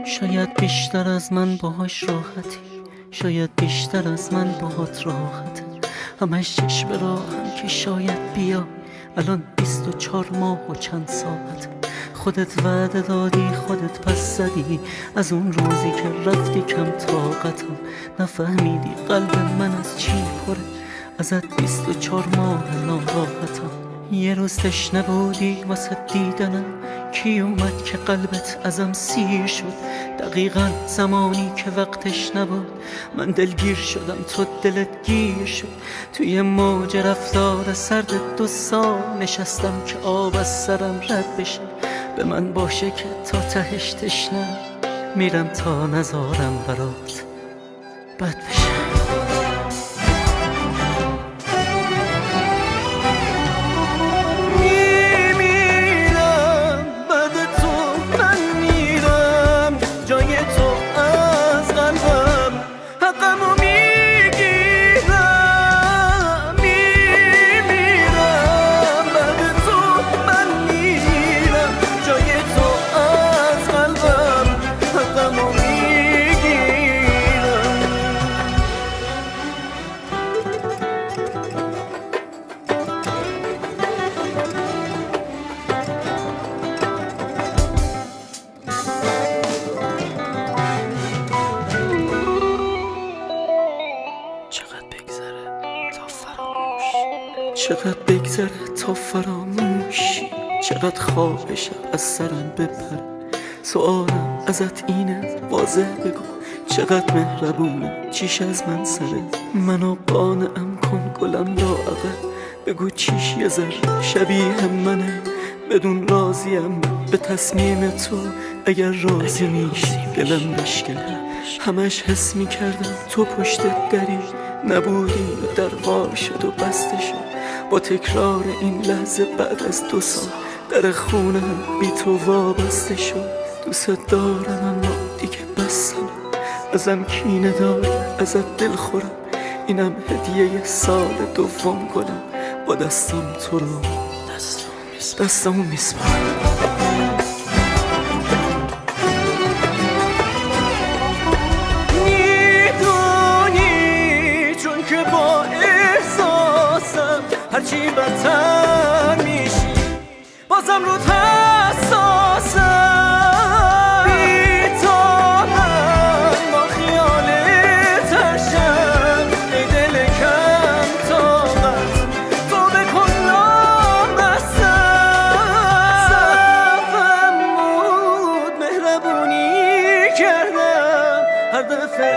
شاید بیشتر از من باهاش راحتی، شاید بیشتر از من باهات راحته. همش چشم راهم که شاید بیا. الان 24 ماه و چند ساعت. خودت وعده دادی، خودت پس زدی. از اون روزی که رفتی کم طاقتم. نفهمیدی قلب من از چی پره. ازت 24 ماه ناراحتم. یه روز تشنه بودی واسه دیدنم. کی اومد که قلبت ازم سیر شد؟ دقیقا زمانی که وقتش نبود. من دلگیر شدم، تو دلت گیر شد. توی موج رفتار سرد 2 سال نشستم که آب از سرم رد بشه. به من باشه که تا تهش تشنه میرم تا نزارم برات بد بشه. چقدر بگذره تا فراموشی. چقدر خواهشم از سرم بپره. سوالم ازت اینه، واضح بگو چقدر مهربونه چیش از من سره. منو قانعم کن گلم لاغه. بگو چیش یه ذره شبیه منه. بدون راضیم به تصمیم تو. اگر راضی میشی دلم بشکنه. همش حس میکردم تو پشت دری نبودی و در وا شد و بسته شد. با تکرار این لحظه بعد از 2 سال در خونه بی تو وابسته شد. دوست دارم اما دیگه بسم. ازم کینه داری، ازت دل خورم. اینم هدیه سال 2 گلم. با دستم تو رو دستمو میسپارم. هرچی بدتر میشی بازم رو حساسم. بی تو من با خیالت هرشم. ای دل کم طاقت تو بکن نامستم. صفم بود مهربونی کردم. هر دفعه